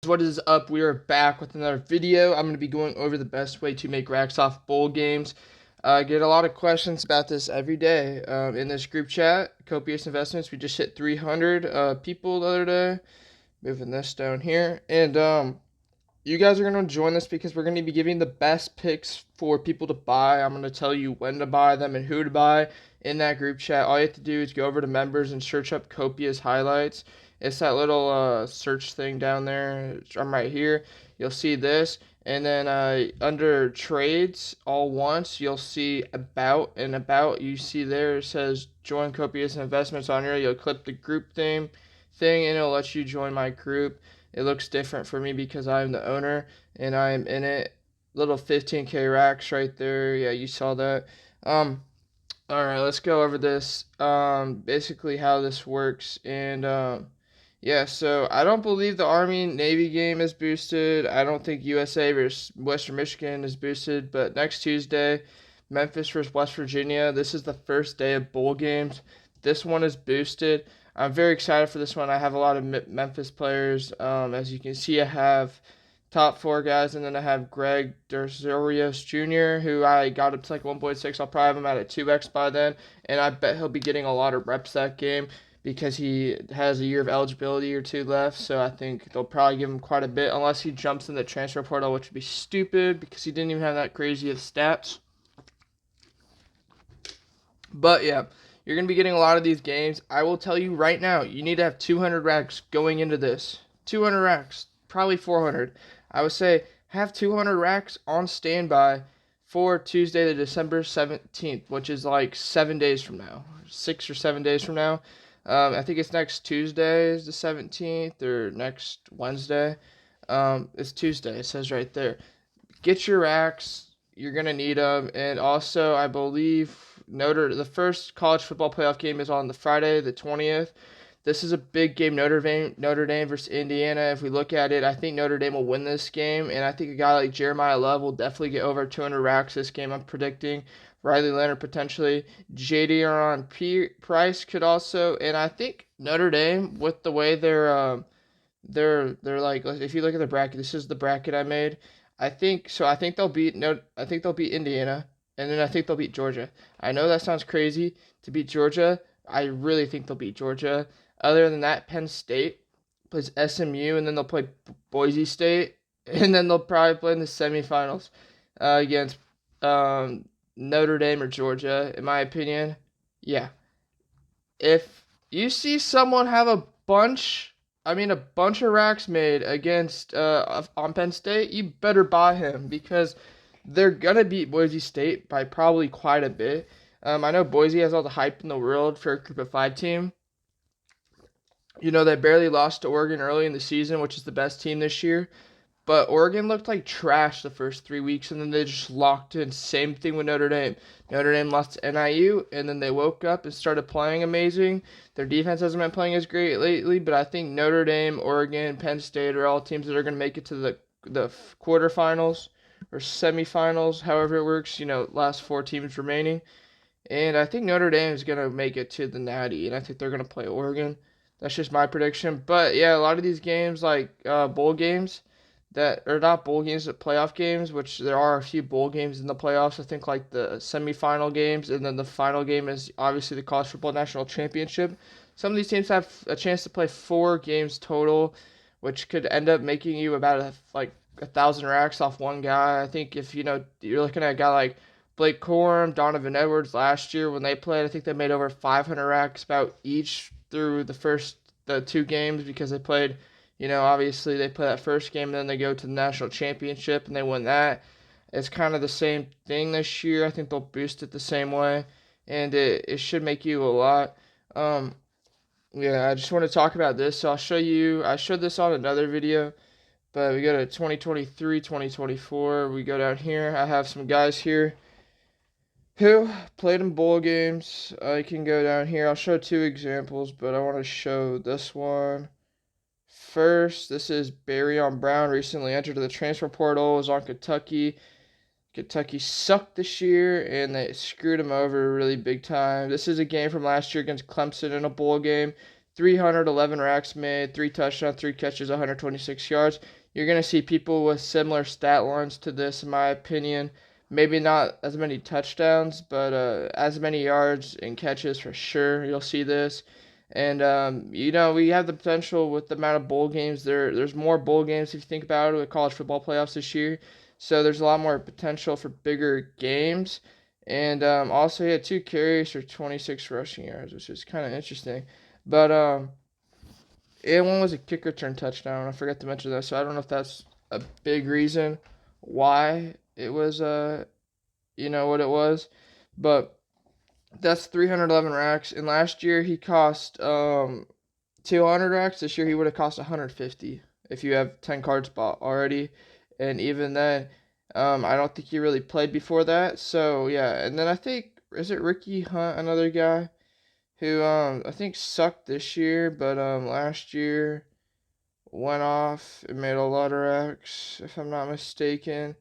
What is up? We are back with another video. I'm going to be going over the best way to make Raxs off bowl games. I get a lot of questions about this every day in this group chat. Copious Investments. We just hit 300 people the other day. Moving this down here. And you guys are going to join this because we're going to be giving the best picks for people to buy. I'm going to tell you when to buy them and who to buy in that group chat. All you have to do is go over to members and search up Copious highlights. It's that little search thing down there. I'm right here. You'll see this. And then under trades, all once, you'll see about, and about you see there it says join Copious Investments on here. You'll click the group thing, and it'll let you join my group. It looks different for me because I'm the owner and I am in it. Little 15K Raxs right there. Yeah, you saw that. All right, let's go over this. Basically how this works. And yeah, so I don't believe the Army Navy game is boosted. I don't think USA versus Western Michigan is boosted. But next Tuesday, Memphis versus West Virginia. This is the first day of bowl games. This one is boosted. I'm very excited for this one. I have a lot of Memphis players. As you can see, I have top four guys, and then I have Greg Derzorios Jr., who I got up to like 1.6. I'll probably have him at a 2x by then, and I bet he'll be getting a lot of reps that game because he has a year of eligibility or two left. So I think they'll probably give him quite a bit, unless he jumps in the transfer portal, which would be stupid because he didn't even have that crazy of stats. But yeah, you're going to be getting a lot of these games. I will tell you right now, you need to have 200 Raxs going into this. 200 Raxs, probably 400. I would say have 200 Raxs on standby for Tuesday, the December 17th, which is like 7 days from now, 6 or 7 days from now. I think it's next Tuesday is the 17th, or next Wednesday. It's Tuesday, it says right there. Get your Raxs. You're going to need them. And also, I believe the first college football playoff game is on the Friday, the 20th. This is a big game, Notre Dame versus Indiana. If we look at it, I think Notre Dame will win this game, and I think a guy like Jeremiah Love will definitely get over 200 Raxs this game. I'm predicting Riley Leonard potentially. Price could also, and I think Notre Dame with the way they're like, if you look at the bracket, this is the bracket I made. I think so. I think they'll beat no. I think they'll beat Indiana, and then I think they'll beat Georgia. I know that sounds crazy to beat Georgia. I really think they'll beat Georgia. Other than that, Penn State plays SMU, and then they'll play Boise State, and then they'll probably play in the semifinals against Notre Dame or Georgia. In my opinion, yeah. If you see someone have a bunch of racks made against on Penn State, you better buy him because they're gonna beat Boise State by probably quite a bit. I know Boise has all the hype in the world for a Group of Five team. You know, they barely lost to Oregon early in the season, which is the best team this year. But Oregon looked like trash the first 3 weeks, and then they just locked in. Same thing with Notre Dame. Notre Dame lost to NIU, and then they woke up and started playing amazing. Their defense hasn't been playing as great lately, but I think Notre Dame, Oregon, Penn State are all teams that are going to make it to the quarterfinals or semifinals, however it works. You know, last four teams remaining. And I think Notre Dame is going to make it to the Natty, and I think they're going to play Oregon. That's just my prediction. But yeah, a lot of these games, like bowl games, that are not bowl games but playoff games, which there are a few bowl games in the playoffs. I think like the semifinal games, and then the final game is obviously the college football national championship. Some of these teams have a chance to play 4 games total, which could end up making you about like 1,000 Raxs off one guy. I think if you're looking at a guy like Blake Corum, Donovan Edwards last year when they played, I think they made over 500 Raxs about each through the 2 games because they played. Obviously they play that first game, and then they go to the national championship and they win that. It's kind of the same thing this year. I think they'll boost it the same way, and it should make you a lot. Um, yeah, I just want to talk about this. So I'll show you. I showed this on another video, but we go to 2023, 2024. We go down here. I have some guys here who played in bowl games. I can go down here. I'll show 2 examples, but I want to show this one. First, this is Barryon Brown, recently entered the transfer portal, was on Kentucky. Kentucky sucked this year, and they screwed him over really big time. This is a game from last year against Clemson in a bowl game. 311 racks made, 3 touchdowns, 3 catches, 126 yards. You're going to see people with similar stat lines to this, in my opinion. Maybe not as many touchdowns, but as many yards and catches for sure. You'll see this. And, we have the potential with the amount of bowl games. There's more bowl games if you think about it with college football playoffs this year. So there's a lot more potential for bigger games. And also, he had 2 carries for 26 rushing yards, which is kind of interesting. But and one was a kick return touchdown. I forgot to mention that, so I don't know if that's a big reason why it was what it was, but that's 311 racks. And last year he cost 200 racks. This year he would have cost 150 if you have 10 cards bought already, and even then, I don't think he really played before that. So yeah, and then I think is it Ricky Hunt, another guy who I think sucked this year, but last year went off and made a lot of racks, if I'm not mistaken.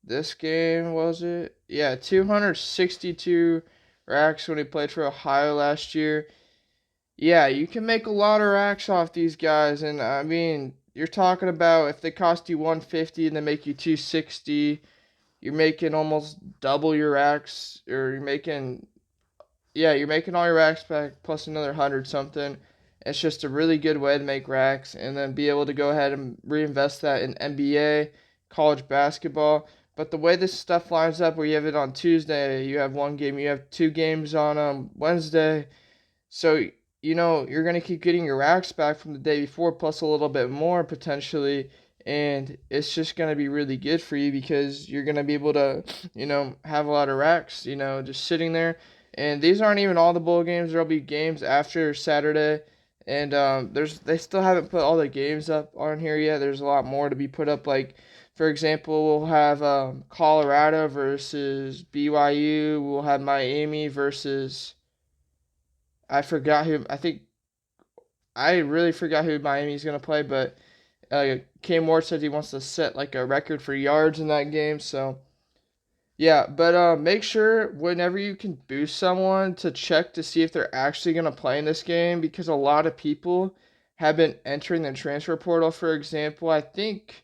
This game, was it? Yeah, 262 racks when he played for Ohio last year. Yeah, you can make a lot of racks off these guys, and I mean, you're talking about if they cost you 150 and they make you 260, you're making almost double your racks, or you're making all your racks back plus another 100 something. It's just a really good way to make racks and then be able to go ahead and reinvest that in NBA, college basketball. But the way this stuff lines up, where you have it on Tuesday, you have one game, you have 2 games on Wednesday. So, you're going to keep getting your racks back from the day before plus a little bit more potentially. And it's just going to be really good for you because you're going to be able to, have a lot of racks, just sitting there. And these aren't even all the bowl games. There'll be games after Saturday. And they still haven't put all the games up on here yet. There's a lot more to be put up. Like, for example, we'll have Colorado versus BYU. We'll have Miami versus, I really forgot who Miami's going to play, but Cam Ward said he wants to set like a record for yards in that game. So, yeah, but make sure whenever you can boost someone to check to see if they're actually going to play in this game, because a lot of people have been entering the transfer portal. For example, I think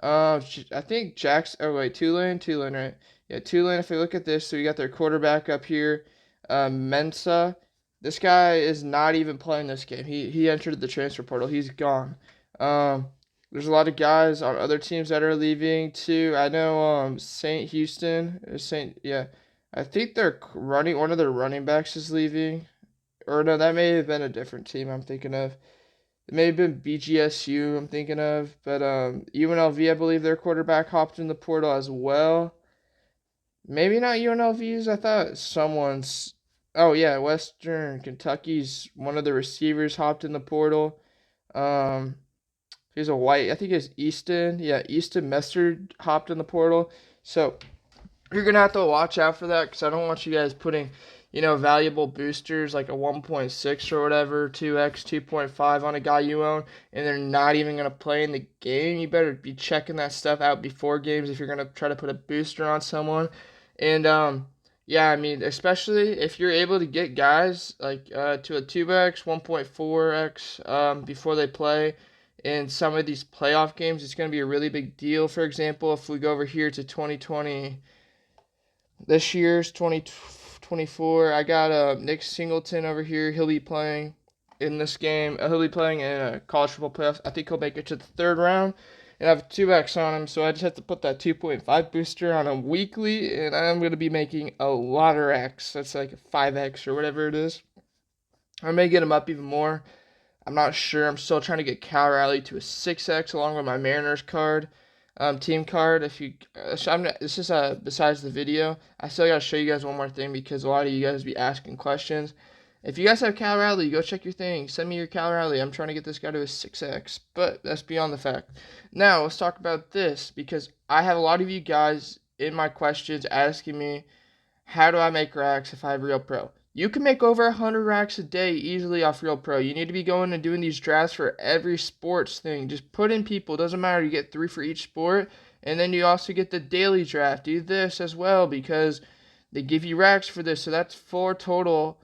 Jackson. Oh wait, Tulane, right? Yeah, Tulane. If we look at this, so we got their quarterback up here, Mensa. This guy is not even playing this game. He entered the transfer portal. He's gone. There's a lot of guys on other teams that are leaving too. I know Saint Houston, yeah. I think one of their running backs is leaving. Or no, that may have been a different team I'm thinking of. It may have been BGSU I'm thinking of, but UNLV, I believe their quarterback hopped in the portal as well. Maybe not UNLV's. I thought someone's. Oh yeah, Western Kentucky's one of the receivers hopped in the portal. He's a white. I think it's Easton. Yeah, Easton Messard hopped in the portal. So you're gonna have to watch out for that because I don't want you guys putting, valuable boosters like a 1.6 or whatever, 2x, 2.5 on a guy you own, and they're not even gonna play in the game. You better be checking that stuff out before games if you're gonna try to put a booster on someone. And yeah, I mean, especially if you're able to get guys like to a 2x, 1.4x before they play in some of these playoff games, it's going to be a really big deal. For example, if we go over here to 2020, this year's 2024, I got Nick Singleton over here. He'll be playing in this game. He'll be playing in a college football playoffs. I think he'll make it to the third round. And I have 2x on him, so I just have to put that 2.5 booster on him weekly, and I'm going to be making a lot of X. That's like a 5x or whatever it is. I may get him up even more. I'm not sure. I'm still trying to get Cal Rally to a 6x along with my Mariners card, team card. This is besides the video. I still got to show you guys one more thing because a lot of you guys be asking questions. If you guys have Cal Rally, go check your thing. Send me your Cal Rally. I'm trying to get this guy to a 6x, but that's beyond the fact. Now, let's talk about this because I have a lot of you guys in my questions asking me, how do I make racks if I have Real Pro? You can make over 100 racks a day easily off Real Pro. You need to be going and doing these drafts for every sports thing. Just put in people. Doesn't matter. You get 3 for each sport. And then you also get the daily draft. Do this as well because they give you racks for this. So that's four total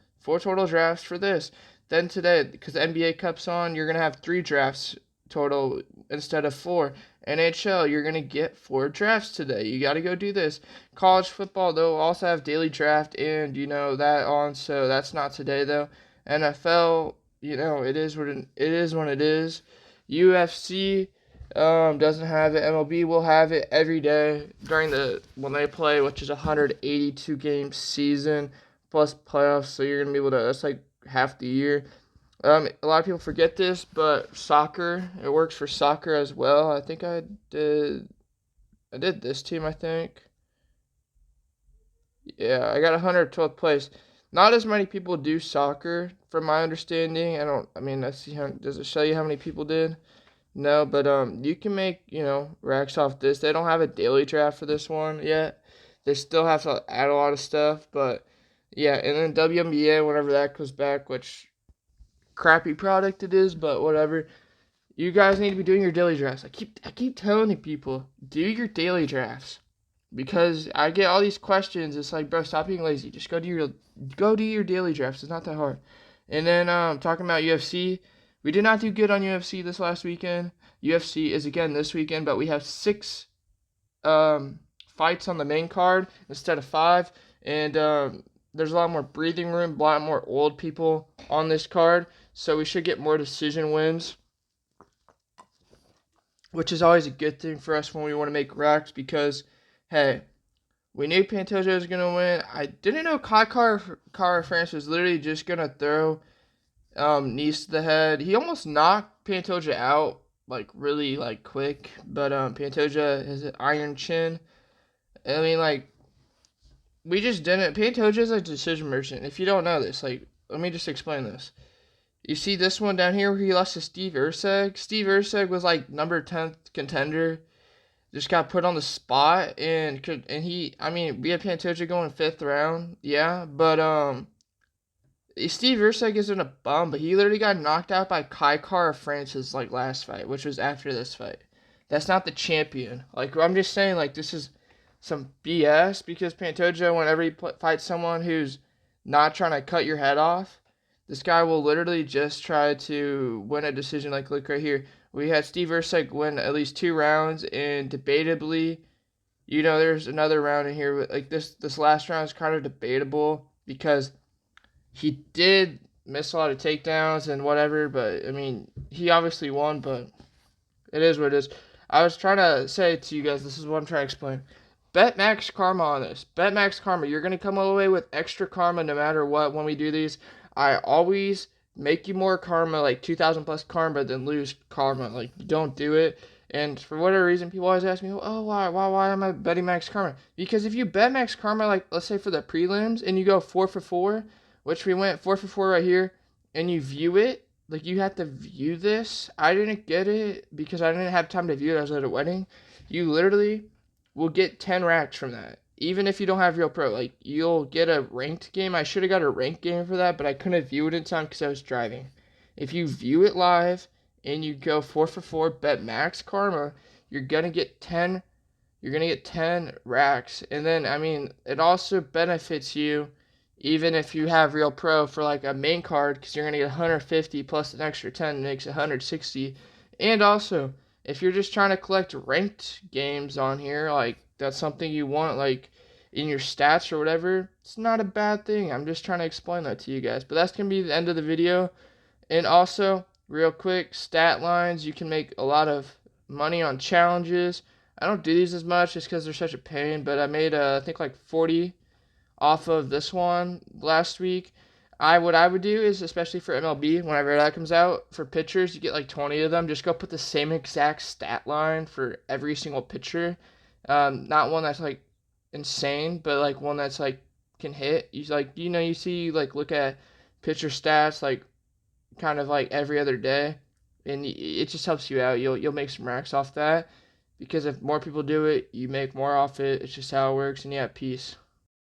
drafts for this. Then today, because the NBA Cup's on, you're going to have 3 drafts total instead of 4. NHL, you're going to get 4 drafts today. You got to go do this. College football, they'll also have daily draft and, that on, so that's not today, though. NFL, it is what it is when it is. UFC doesn't have it. MLB will have it every day when they play, which is a 182 game season plus playoffs, so you're going to be able to, that's like half the year. A lot of people forget this, but soccer, it works for soccer as well. I think I did this team, I think. Yeah, I got 112th place. Not as many people do soccer, from my understanding. Does it show you how many people did? No, but you can make, racks off this. They don't have a daily draft for this one yet. They still have to add a lot of stuff, but yeah, and then WNBA, whenever that comes back, which crappy product it is, but whatever. You guys need to be doing your daily drafts. I keep telling people, do your daily drafts. Because I get all these questions. It's like, bro, stop being lazy. Just go do your daily drafts. It's not that hard. And then talking about UFC, we did not do good on UFC this last weekend. UFC is again this weekend, but we have 6 fights on the main card instead of 5, and there's a lot more breathing room, a lot more old people on this card, so we should get more decision wins, which is always a good thing for us when we want to make racks, because hey, we knew Pantoja was going to win. I didn't know Kara France was literally just going to throw knees to the head. He almost knocked Pantoja out, really, quick. But Pantoja has an iron chin. I mean, we just didn't. Pantoja's a decision merchant. If you don't know this, let me just explain this. You see this one down here where he lost to Steve Erceg? Steve Erceg was, number 10th contender. Just got put on the spot, and we had Pantoja going 5th round, yeah, but Steve Erceg isn't a bum, but he literally got knocked out by Kara France's last fight, which was after this fight. That's not the champion. I'm just saying, this is some BS, because Pantoja, whenever he fights someone who's not trying to cut your head off, this guy will literally just try to win a decision. Look right here. We had Steve Erceg win at least 2 rounds, and debatably, there's another round in here. But this last round is kind of debatable, because he did miss a lot of takedowns and whatever. But he obviously won. But it is what it is. I was trying to say to you guys, this is what I'm trying to explain. Bet max karma on this. Bet max karma. You're gonna come away with extra karma no matter what when we do these. I always make you more karma, 2,000 plus karma, than lose karma. Don't do it. And for whatever reason, people always ask me, oh, why am I betting max karma? Because if you bet max karma, let's say for the prelims, and you go 4 for 4, which we went 4 for 4 right here, and you view it, you have to view this. I didn't get it because I didn't have time to view it. I was at a wedding. You literally will get 10 racks from that. Even if you don't have Real Pro, you'll get a ranked game. I should have got a ranked game for that, but I couldn't view it in time because I was driving. If you view it live and you go 4 for 4, bet max karma, you're gonna get 10. You're gonna get 10 racks, and then it also benefits you, even if you have Real Pro for a main card, because you're gonna get 150 plus an extra 10 makes it 160, and also if you're just trying to collect ranked games on here, that's something you want, in your stats or whatever, it's not a bad thing. I'm just trying to explain that to you guys. But that's going to be the end of the video. And also, real quick, stat lines. You can make a lot of money on challenges. I don't do these as much just because they're such a pain, but I made, I think, 40 off of this one last week. What I would do is, especially for MLB, whenever that comes out, for pitchers, you get 20 of them. Just go put the same exact stat line for every single pitcher. Not one that's insane, but one that's can hit. You see look at pitcher stats kind of every other day, and it just helps you out. You'll make some racks off that, because if more people do it, you make more off it. It's just how it works. And yeah, peace.